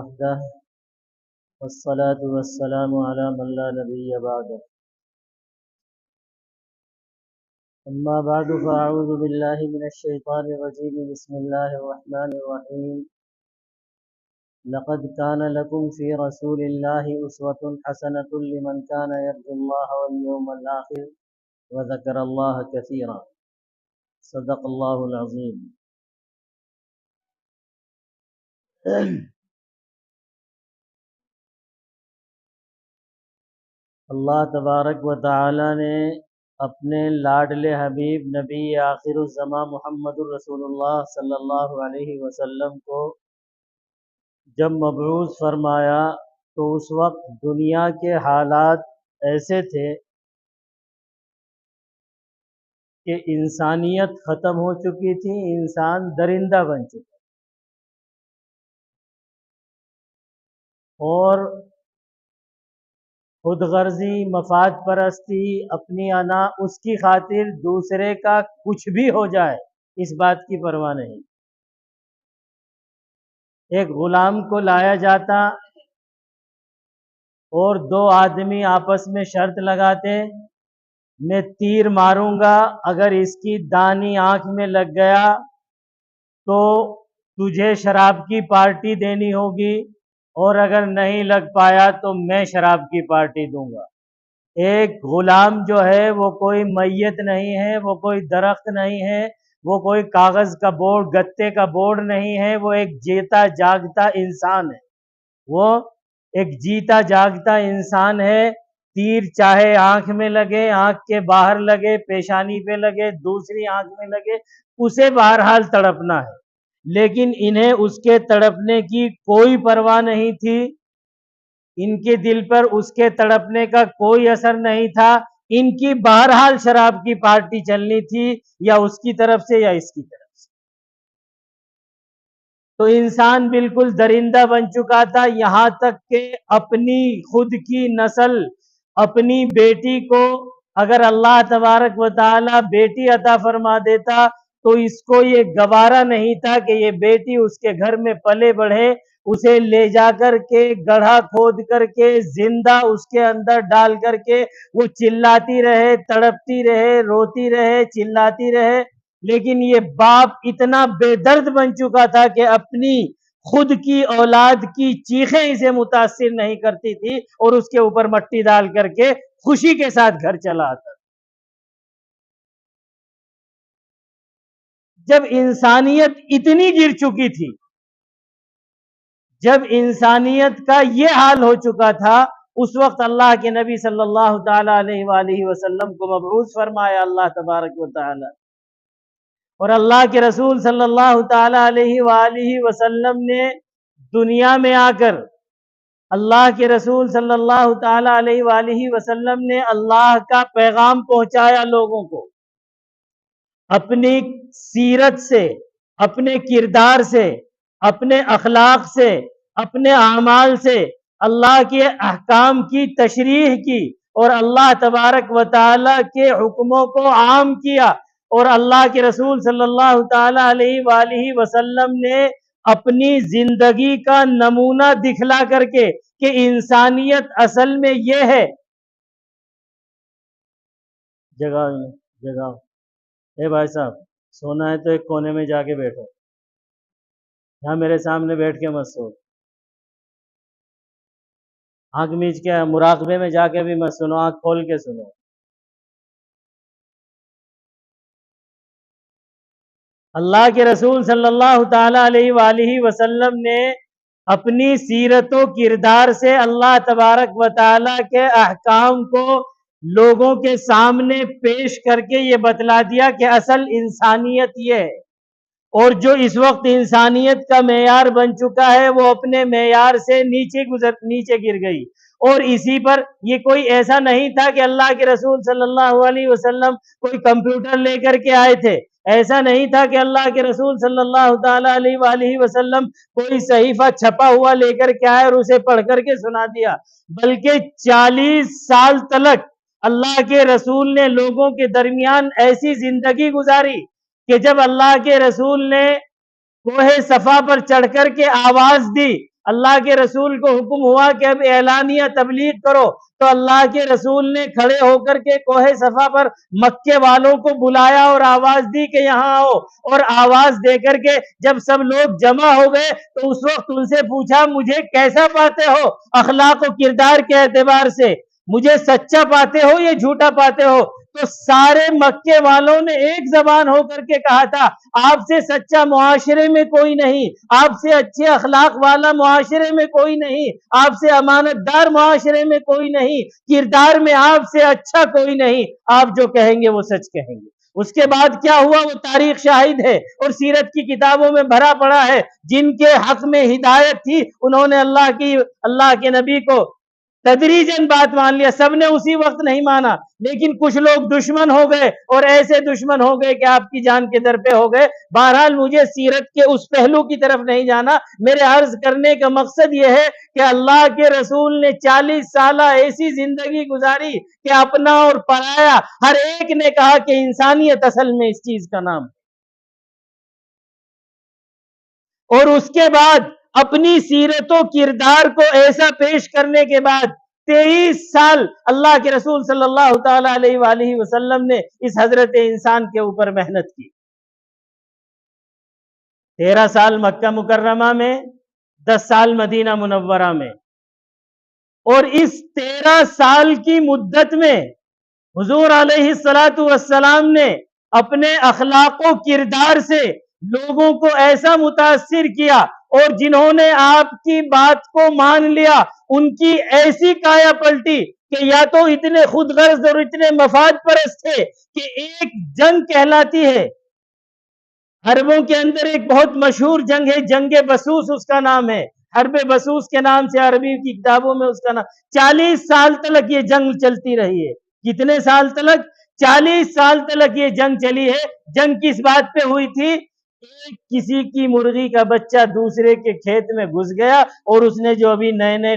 وحده والصلاة والسلام على من لا نبي بعده أما بعد فأعوذ بالله من الشيطان الرجيم بسم الله الرحمن الرحيم لقد كان لكم في رسول الله أسوة حسنة لمن كان يرجو الله واليوم الآخر وذكر الله كثيرا صدق الله العظيم. اللہ تبارک و تعالی نے اپنے لاڈلے حبیب نبی آخر الزماں محمد الرسول اللہ صلی اللہ علیہ وسلم کو جب مبعوث فرمایا تو اس وقت دنیا کے حالات ایسے تھے کہ انسانیت ختم ہو چکی تھی، انسان درندہ بن چکا اور خود غرضی، مفاد پرستی، اپنی انا، اس کی خاطر دوسرے کا کچھ بھی ہو جائے اس بات کی پرواہ نہیں۔ ایک غلام کو لایا جاتا اور دو آدمی آپس میں شرط لگاتے، میں تیر ماروں گا، اگر اس کی دانی آنکھ میں لگ گیا تو تجھے شراب کی پارٹی دینی ہوگی، اور اگر نہیں لگ پایا تو میں شراب کی پارٹی دوں گا۔ ایک غلام جو ہے وہ کوئی میت نہیں ہے، وہ کوئی درخت نہیں ہے، وہ کوئی کاغذ کا بورڈ، گتے کا بورڈ نہیں ہے، وہ ایک جیتا جاگتا انسان ہے، وہ ایک جیتا جاگتا انسان ہے۔ تیر چاہے آنکھ میں لگے، آنکھ کے باہر لگے، پیشانی پہ لگے، دوسری آنکھ میں لگے، اسے بہرحال تڑپنا ہے، لیکن انہیں اس کے تڑپنے کی کوئی پرواہ نہیں تھی، ان کے دل پر اس کے تڑپنے کا کوئی اثر نہیں تھا، ان کی بہرحال شراب کی پارٹی چلنی تھی، یا اس کی طرف سے یا اس کی طرف سے۔ تو انسان بالکل درندہ بن چکا تھا، یہاں تک کہ اپنی خود کی نسل، اپنی بیٹی کو اگر اللہ تبارک و تعالی بیٹی عطا فرما دیتا تو اس کو یہ گوارا نہیں تھا کہ یہ بیٹی اس کے گھر میں پلے بڑھے، اسے لے جا کر کے گڑھا کھود کر کے زندہ اس کے اندر ڈال کر کے وہ چلاتی رہے، تڑپتی رہے، روتی رہے، چلاتی رہے۔ لیکن یہ باپ اتنا بے درد بن چکا تھا کہ اپنی خود کی اولاد کی چیخیں اسے متاثر نہیں کرتی تھی، اور اس کے اوپر مٹی ڈال کر کے خوشی کے ساتھ گھر چلا آتا۔ جب انسانیت اتنی گر چکی تھی، جب انسانیت کا یہ حال ہو چکا تھا، اس وقت اللہ کے نبی صلی اللہ تعالی علیہ وآلہ وسلم کو مبعوث فرمایا اللہ تبارک و تعالی، اور اللہ کے رسول صلی اللہ تعالی علیہ وآلہ وسلم نے دنیا میں آ کر، اللہ کے رسول صلی اللہ تعالی علیہ وآلہ وسلم نے اللہ کا پیغام پہنچایا لوگوں کو، اپنی سیرت سے، اپنے کردار سے، اپنے اخلاق سے، اپنے اعمال سے اللہ کے احکام کی تشریح کی، اور اللہ تبارک و تعالی کے حکموں کو عام کیا، اور اللہ کے رسول صلی اللہ تعالی علیہ وآلہ وسلم نے اپنی زندگی کا نمونہ دکھلا کر کے کہ انسانیت اصل میں یہ ہے۔ جگہ اے بھائی صاحب، سونا ہے تو ایک کونے میں جا کے بیٹھو، یہاں میرے سامنے بیٹھ کے مت سو، آنکھ میچ کے مراقبے میں جا کے بھی مت سنو، آنکھ کھول کے سنو۔ اللہ کے رسول صلی اللہ تعالی علیہ وآلہ وسلم نے اپنی سیرت و کردار سے اللہ تبارک و تعالی کے احکام کو لوگوں کے سامنے پیش کر کے یہ بتلا دیا کہ اصل انسانیت یہ ہے، اور جو اس وقت انسانیت کا معیار بن چکا ہے وہ اپنے معیار سے نیچے گر گئی۔ اور اسی پر یہ کوئی ایسا نہیں تھا کہ اللہ کے رسول صلی اللہ علیہ وسلم کوئی کمپیوٹر لے کر کے آئے تھے، ایسا نہیں تھا کہ اللہ کے رسول صلی اللہ تعالی علیہ وآلہ وسلم کوئی صحیفہ چھپا ہوا لے کر کے آئے اور اسے پڑھ کر کے سنا دیا، بلکہ 40 سال تلک اللہ کے رسول نے لوگوں کے درمیان ایسی زندگی گزاری کہ جب اللہ کے رسول نے کوہ صفا پر چڑھ کر کے آواز دی، اللہ کے رسول کو حکم ہوا کہ اب اعلانیہ تبلیغ کرو، تو اللہ کے رسول نے کھڑے ہو کر کے کوہ صفا پر مکے والوں کو بلایا اور آواز دی کہ یہاں آؤ، اور آواز دے کر کے جب سب لوگ جمع ہو گئے تو اس وقت ان سے پوچھا مجھے کیسا پاتے ہو اخلاق و کردار کے اعتبار سے، مجھے سچا پاتے ہو یا جھوٹا پاتے ہو؟ تو سارے مکے والوں نے ایک زبان ہو کر کے کہا تھا آپ سے سچا معاشرے میں کوئی نہیں، آپ سے اچھے اخلاق والا معاشرے میں کوئی نہیں، آپ سے امانت دار معاشرے میں کوئی نہیں، کردار میں آپ سے اچھا کوئی نہیں، آپ جو کہیں گے وہ سچ کہیں گے۔ اس کے بعد کیا ہوا وہ تاریخ شاہد ہے اور سیرت کی کتابوں میں بھرا پڑا ہے۔ جن کے حق میں ہدایت تھی انہوں نے اللہ کے نبی کو تدریجاً بات مان لیا، سب نے اسی وقت نہیں مانا، لیکن کچھ لوگ دشمن ہو گئے اور ایسے دشمن ہو گئے کہ آپ کی جان کے در پہ ہو گئے۔ بہرحال مجھے سیرت کے اس پہلو کی طرف نہیں جانا، میرے عرض کرنے کا مقصد یہ ہے کہ اللہ کے رسول نے 40 سالہ ایسی زندگی گزاری کہ اپنا اور پرایا ہر ایک نے کہا کہ انسانیت اصل میں اس چیز کا نام، اور اس کے بعد اپنی سیرت و کردار کو ایسا پیش کرنے کے بعد 23 سال اللہ کے رسول صلی اللہ تعالی علیہ وآلہ وسلم نے اس حضرت انسان کے اوپر محنت کی۔ 13 سال مکہ مکرمہ میں، 10 سال مدینہ منورہ میں، اور اس 13 سال کی مدت میں حضور علیہ السلام نے اپنے اخلاق و کردار سے لوگوں کو ایسا متاثر کیا، اور جنہوں نے آپ کی بات کو مان لیا ان کی ایسی کایا پلٹی کہ یا تو اتنے خود غرض اور اتنے مفاد پرست تھے کہ ایک جنگ کہلاتی ہے، عربوں کے اندر ایک بہت مشہور جنگ ہے، جنگ بسوس اس کا نام ہے، حرب بسوس کے نام سے عربی کی کتابوں میں اس کا نام۔ 40 سال تلک یہ جنگ چلتی رہی ہے۔ کتنے سال تلک؟ 40 سال تلک یہ جنگ چلی ہے۔ جنگ کس بات پہ ہوئی تھی؟ کسی کی مرغی کا بچہ دوسرے کے کھیت میں گھس گیا اور اس نے جو ابھی نئے نئے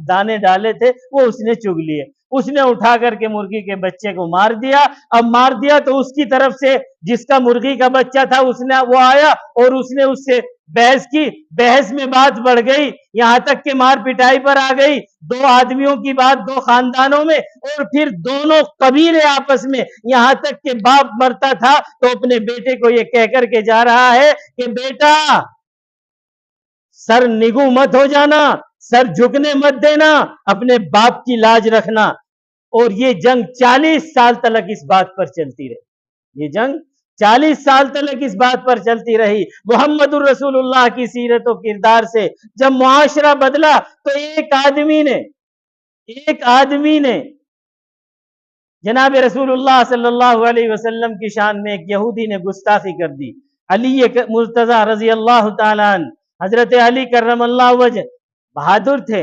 دانے ڈالے تھے وہ اس نے چگ لیے، اس نے اٹھا کر کے مرغی کے بچے کو مار دیا۔ اب مار دیا تو اس کی طرف سے جس کا مرغی کا بچہ تھا وہ آیا اور اس نے اس سے بحث کی، بحث میں بات بڑھ گئی، یہاں تک کہ مار پٹائی پر آ گئی، 2 آدمیوں کی بات 2 خاندانوں میں، اور پھر دونوں قبیلے آپس میں، یہاں تک کہ باپ مرتا تھا تو اپنے بیٹے کو یہ کہہ کر کے جا رہا ہے کہ بیٹا سر نگو مت ہو جانا، سر جھکنے مت دینا، اپنے باپ کی لاج رکھنا۔ اور یہ جنگ 40 سال تلک اس بات پر چلتی رہی، یہ جنگ 40 سال تلک اس بات پر چلتی رہی۔ محمد الرسول اللہ کی سیرت و کردار سے جب معاشرہ بدلا تو ایک آدمی نے جناب رسول اللہ صلی اللہ علیہ وسلم کی شان میں ایک یہودی نے گستاخی کر دی۔ علی مرتضی رضی اللہ تعالیٰ عنہ، حضرت علی کرم اللہ وجہ بہادر تھے،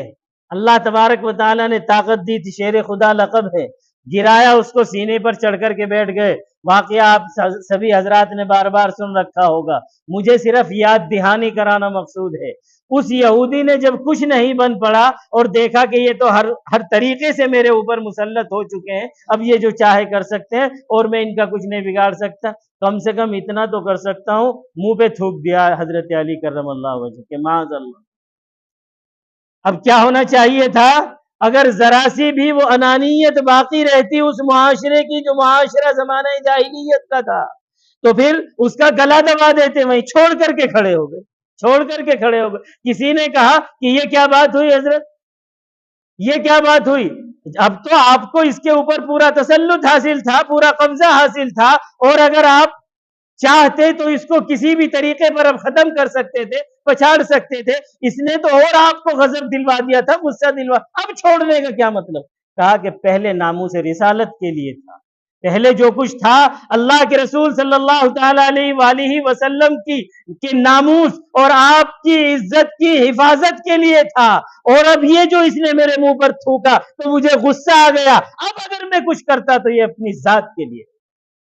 اللہ تبارک و تعالیٰ نے طاقت دی تھی، شیر خدا لقب ہے، گرایا اس کو، سینے پر چڑھ کر کے بیٹھ گئے۔ واقعہ آپ سبھی حضرات نے بار بار سن رکھا ہوگا، مجھے صرف یاد دہانی کرانا مقصود ہے۔ اس یہودی نے جب کچھ نہیں بن پڑا اور دیکھا کہ یہ تو ہر طریقے سے میرے اوپر مسلط ہو چکے ہیں، اب یہ جو چاہے کر سکتے ہیں اور میں ان کا کچھ نہیں بگاڑ سکتا، کم سے کم اتنا تو کر سکتا ہوں، منہ پہ تھوک دیا حضرت علی کرم اللہ وجہ کہ معاذ اللہ۔ اب کیا ہونا چاہیے تھا؟ اگر ذرا سی بھی وہ انانیت باقی رہتی اس معاشرے کی جو معاشرہ زمانہ جاہلیت کا تھا تو پھر اس کا گلا دبا دیتے، وہیں چھوڑ کر کے کھڑے ہو گئے۔ کسی نے کہا کہ یہ کیا بات ہوئی حضرت، یہ کیا بات ہوئی؟ اب تو آپ کو اس کے اوپر پورا تسلط حاصل تھا، پورا قبضہ حاصل تھا، اور اگر آپ چاہتے تو اس کو کسی بھی طریقے پر اب ختم کر سکتے تھے، پچھاڑ سکتے تھے۔ اس نے تو اور آپ کو غضب دلوا دیا تھا، غصہ دلوا، اب چھوڑنے کا کیا مطلب؟ کہا کہ پہلے ناموس رسالت کے لیے تھا، پہلے جو کچھ تھا اللہ کے رسول صلی اللہ تعالی علیہ وآلہ وسلم کی ناموس اور آپ کی عزت کی حفاظت کے لیے تھا، اور اب یہ جو اس نے میرے منہ پر تھوکا تو مجھے غصہ آ گیا، اب اگر میں کچھ کرتا تو یہ اپنی ذات کے لیے۔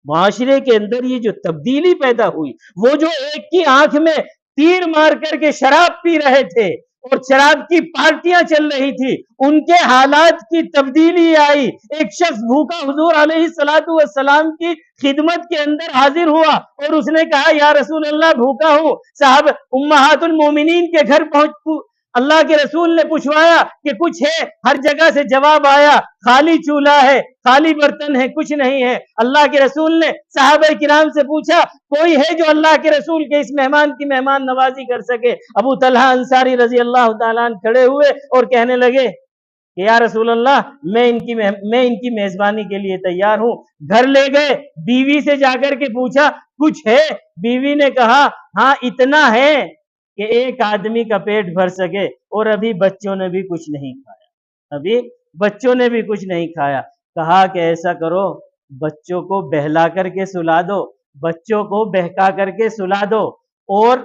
معاشرے کے اندر یہ جو تبدیلی پیدا ہوئی، وہ جو ایک کی آنکھ میں تیر مار کر کے شراب پی رہے تھے اور شراب کی پارٹیاں چل رہی تھی، ان کے حالات کی تبدیلی آئی۔ ایک شخص بھوکا حضور علیہ السلام کی خدمت کے اندر حاضر ہوا اور اس نے کہا یا رسول اللہ بھوکا ہوں، صاحب امہات المومنین کے گھر اللہ کے رسول نے پوچھوایا کہ کچھ ہے؟ ہر جگہ سے جواب آیا خالی چولہا ہے، خالی برتن ہے، کچھ نہیں ہے۔ اللہ کے رسول نے صحابہ کرام سے پوچھا کوئی ہے جو اللہ کے رسول کے اس مہمان کی مہمان نوازی کر سکے؟ ابو طلحہ انصاری رضی اللہ تعالیٰ عنہ کھڑے ہوئے اور کہنے لگے کہ یا رسول اللہ میں ان کی میزبانی کے لیے تیار ہوں۔ گھر لے گئے، بیوی سے جا کر کے پوچھا کچھ ہے؟ بیوی نے کہا ہاں اتنا ہے کہ ایک آدمی کا پیٹ بھر سکے، اور ابھی بچوں نے بھی کچھ نہیں کھایا۔ کہا کہ ایسا کرو بچوں کو بہلا کر کے سلا دو، بچوں کو بہکا کر کے سلا دو، اور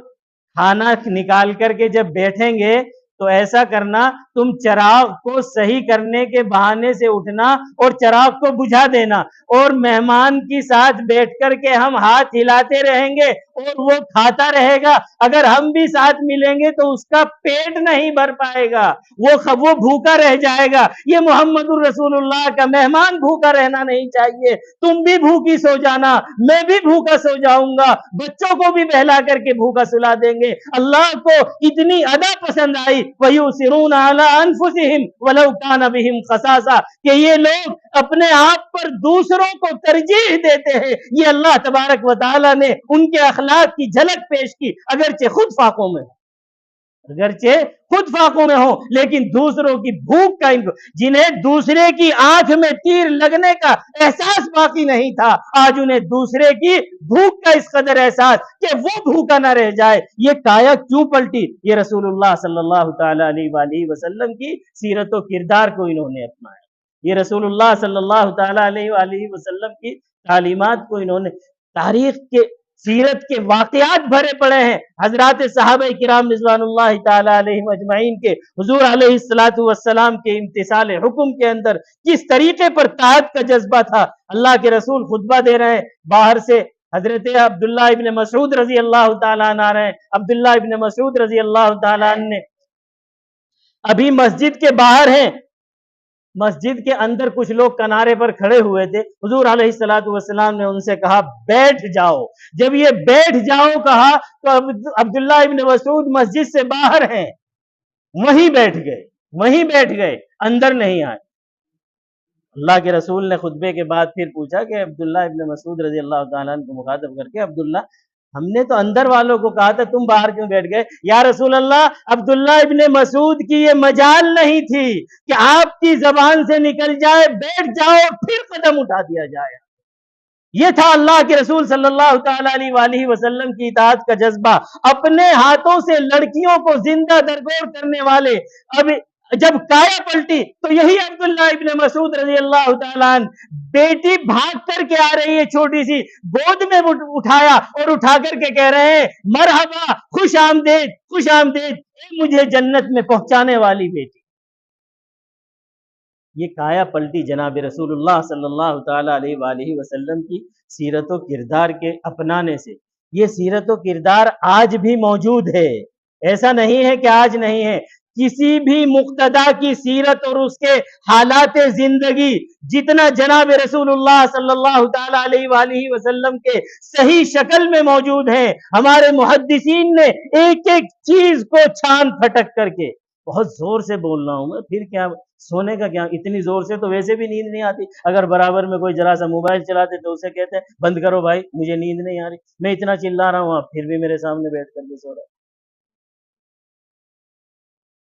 کھانا نکال کر کے جب بیٹھیں گے تو ایسا کرنا تم چراغ کو صحیح کرنے کے بہانے سے اٹھنا اور چراغ کو بجھا دینا، اور مہمان کی ساتھ بیٹھ کر کے ہم ہاتھ ہلاتے رہیں گے اور وہ کھاتا رہے گا۔ اگر ہم بھی ساتھ ملیں گے تو اس کا پیٹ نہیں بھر پائے گا، وہ بھوکا رہ جائے گا۔ یہ محمد الرسول اللہ کا مہمان بھوکا رہنا نہیں چاہیے۔ تم بھی بھوکی سو جانا، میں بھی بھوکا سو جاؤں گا، بچوں کو بھی بہلا کر کے بھوکا سلا دیں گے۔ اللہ کو اتنی ادا پسند آئی وَيُؤْثِرُونَ عَلَىٰ أَنفُسِهِمْ وَلَوْ كَانَ بِهِمْ خَصَاصَةٌ کہ یہ لوگ اپنے آپ پر دوسروں کو ترجیح دیتے ہیں۔ یہ اللہ تبارک و تعالیٰ نے ان کے اخلاق کی جھلک پیش کی، اگرچہ خود فاقوں میں ہو لیکن دوسروں کی بھوک کا جنہیں دوسرے کی آنکھ میں تیر لگنے کا احساس باقی نہیں تھا، آج انہیں دوسرے کی بھوک کا اس قدر احساس کہ وہ بھوکا نہ رہ جائے۔ یہ کایا کیوں پلٹی؟ یہ رسول اللہ صلی اللہ تعالی علیہ وآلہ وسلم کی سیرت و کردار کو انہوں نے اپنایا، یہ رسول اللہ صلی اللہ تعالی علیہ وآلہ وسلم کی تعلیمات کو انہوں نے، تاریخ کے سیرت کے واقعات بھرے پڑے ہیں۔ حضرات صحابہ کرام رضوان اللہ تعالی علیہم اجمعین کے حضور علیہ الصلوۃ والسلام کے امتثال حکم کے اندر کس طریقے پر طاعت کا جذبہ تھا۔ اللہ کے رسول خطبہ دے رہے ہیں، باہر سے حضرت عبداللہ ابن مسعود رضی اللہ تعالیٰ عنہ آ رہے ہیں۔ عبداللہ ابن مسعود رضی اللہ تعالیٰ عنہ نے ابھی مسجد کے باہر ہیں، مسجد کے اندر کچھ لوگ کنارے پر کھڑے ہوئے تھے، حضور علیہ الصلوۃ والسلام نے ان سے کہا بیٹھ جاؤ۔ جب یہ بیٹھ جاؤ کہا تو عبداللہ ابن مسعود مسجد سے باہر ہیں، وہیں بیٹھ گئے، اندر نہیں آئے۔ اللہ کے رسول نے خطبے کے بعد پھر پوچھا کہ عبداللہ ابن مسعود رضی اللہ تعالیٰ عنہ کو مخاطب کر کے عبداللہ ہم نے تو اندر والوں کو کہا تھا تم باہر کیوں بیٹھ گئے؟ یا رسول اللہ عبداللہ ابن مسعود کی یہ مجال نہیں تھی کہ آپ کی زبان سے نکل جائے بیٹھ جاؤ پھر قدم اٹھا دیا جائے۔ یہ تھا اللہ کے رسول صلی اللہ تعالی علیہ وآلہ وسلم کی اطاعت کا جذبہ، اپنے ہاتھوں سے لڑکیوں کو زندہ درگور کرنے والے۔ اب جب کایا پلٹی تو یہی عبداللہ ابن مسعود رضی اللہ تعالیٰ عنہ، بیٹی بھاگ کر کے آ رہی ہے چھوٹی سی، گود میں اٹھایا اور اٹھا کر کے کہہ رہے ہیں مرحبا، خوش آمدید اے مجھے جنت میں پہنچانے والی بیٹی۔ یہ کایا پلٹی جناب رسول اللہ صلی اللہ تعالی علیہ وآلہ وسلم کی سیرت و کردار کے اپنانے سے۔ یہ سیرت و کردار آج بھی موجود ہے، ایسا نہیں ہے کہ آج نہیں ہے۔ کسی بھی مقتدا کی سیرت اور اس کے حالات زندگی جتنا جناب رسول اللہ صلی اللہ تعالی علیہ وآلہ وسلم کے صحیح شکل میں موجود ہے، ہمارے محدثین نے ایک ایک چیز کو چھان پھٹک کر کے، بہت زور سے بول رہا ہوں میں، پھر کیا سونے کا کیا، اتنی زور سے تو ویسے بھی نیند نہیں آتی۔ اگر برابر میں کوئی ذرا سا موبائل چلاتے تو اسے کہتے ہیں بند کرو بھائی مجھے نیند نہیں آ رہی، میں اتنا چلا رہا ہوں آپ پھر بھی میرے سامنے بیٹھ کر کے سو رہا ہے۔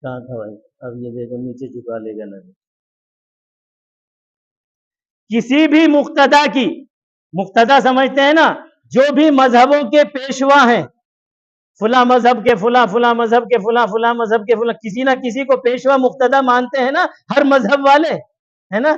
کہاں تھا بھائی؟ اب یہ دیکھو نیچے چکا لے گا نظر۔ کسی بھی مقتدا کی، مقتدا سمجھتے ہیں نا، جو بھی مذہبوں کے پیشوا ہیں، فلاں مذہب کے فلاں، فلاں مذہب کے فلاں، فلاں مذہب کے فلاں، کسی نہ کسی کو پیشوا مقتدا مانتے ہیں نا ہر مذہب والے، ہے نا۔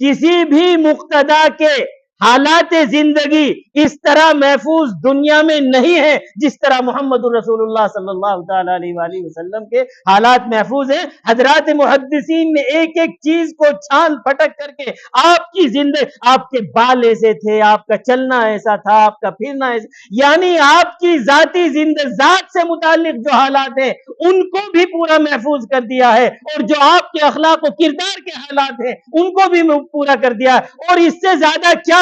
کسی بھی مقتدا کے حالات زندگی اس طرح محفوظ دنیا میں نہیں ہے جس طرح محمد الرسول اللہ صلی اللہ تعالی علیہ وآلہ وسلم کے حالات محفوظ ہیں۔ حضرات محدثین نے ایک ایک چیز کو چھان پھٹک کر کے آپ کی زندگی، آپ کے بال ایسے تھے، آپ کا چلنا ایسا تھا، آپ کا پھرنا ایسا، یعنی آپ کی ذاتی ذات سے متعلق جو حالات ہیں ان کو بھی پورا محفوظ کر دیا ہے، اور جو آپ کے اخلاق و کردار کے حالات ہیں ان کو بھی پورا کر دیا ہے۔ اور اس سے زیادہ کیا